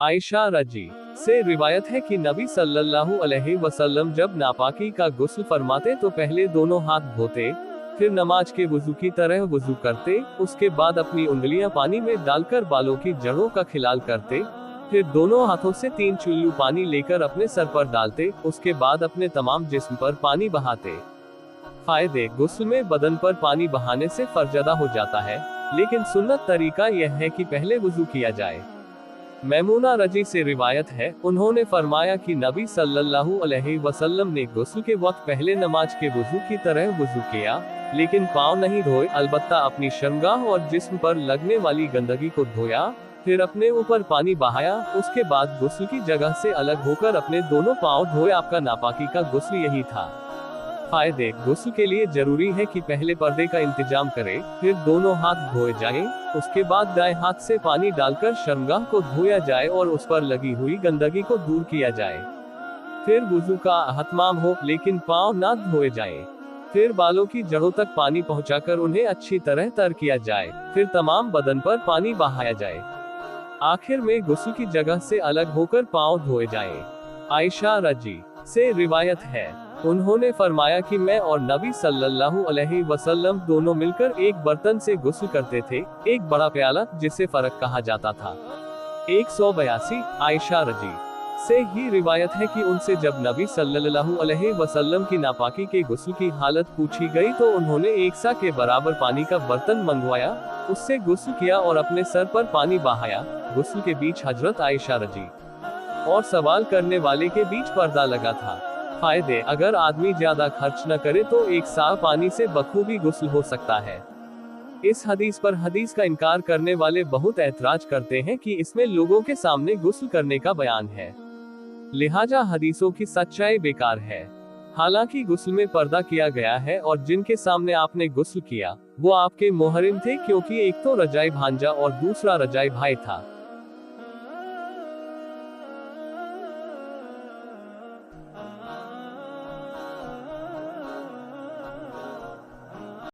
आयशा रजी से रिवायत है कि नबी सल्लल्लाहु अलैहि वसल्लम जब नापाकी का गुस्ल फरमाते तो पहले दोनों हाथ धोते, फिर नमाज के वुजू की तरह वुजू करते, उसके बाद अपनी उंगलियां पानी में डालकर बालों की जड़ों का खिलाल करते, फिर दोनों हाथों से 3 चुल्लू पानी लेकर अपने सर पर डालते, उसके बाद अपने तमाम जिस्म पर पानी बहाते। फायदे: गुस्ल में बदन पर पानी बहाने से फर्जदा हो जाता है, लेकिन सुन्नत तरीका यह है कि पहले वुजू किया जाए। मैमूना रजी से रिवायत है, उन्होंने फरमाया कि नबी सल्लल्लाहु अलैहि वसल्लम ने गुस्ल के वक्त पहले नमाज के वुजू की तरह वुजू किया, लेकिन पाँव नहीं धोए, अलबत्ता अपनी शर्मगाह और जिस्म पर लगने वाली गंदगी को धोया, फिर अपने ऊपर पानी बहाया, उसके बाद गुस्ल की जगह से अलग होकर अपने दोनों पाँव धोए। आपका नापाकी का गुस्ल यही था। फायदे: गुस्ल के लिए जरूरी है कि पहले पर्दे का इंतजाम करें, फिर दोनों हाथ धोए जाएं, उसके बाद दाएं हाथ से पानी डालकर शर्मगाह को धोया जाए और उस पर लगी हुई गंदगी को दूर किया जाए। फिर वुजू का अहतमाम हो, लेकिन पाँव ना धोए जाएं। फिर बालों की जड़ों तक पानी पहुंचाकर उन्हें अच्छी तरह तर किया जाए, फिर तमाम बदन पर पानी बहाया जाए। आखिर में गुस्ल की जगह से अलग होकर पाँव धोए जाएं। आयशा रजी से रिवायत है, उन्होंने फरमाया कि मैं और नबी सल्लल्लाहु अलैहि वसल्लम दोनों मिलकर एक बर्तन से गुस्ल करते थे, एक बड़ा प्याला जिसे फरक कहा जाता था। 182 आयशा रजी से ही रिवायत है कि उनसे जब नबी सल्लल्लाहु अलैहि वसल्लम की नापाकी के गुस्ल की हालत पूछी गई तो उन्होंने 1 सा के बराबर पानी का बर्तन मंगवाया, उससे गुस्ल किया और अपने सर पर पानी बहाया। गुस्ल के बीच हजरत आयशा रजी और सवाल करने वाले के बीच पर्दा लगा था। फायदे: अगर आदमी ज्यादा खर्च न करे तो 1 सा पानी से बखूबी गुस्ल हो सकता है। इस हदीस पर हदीस का इनकार करने वाले बहुत ऐतराज करते हैं कि इसमें लोगों के सामने गुस्ल करने का बयान है, लिहाजा हदीसों की सच्चाई बेकार है। हालांकि गुस्ल में पर्दा किया गया है और जिनके सामने आपने गुस्ल किया वो आपके मोहरिम थे, क्योंकि एक तो रजाई भांजा और दूसरा रजाई भाई था।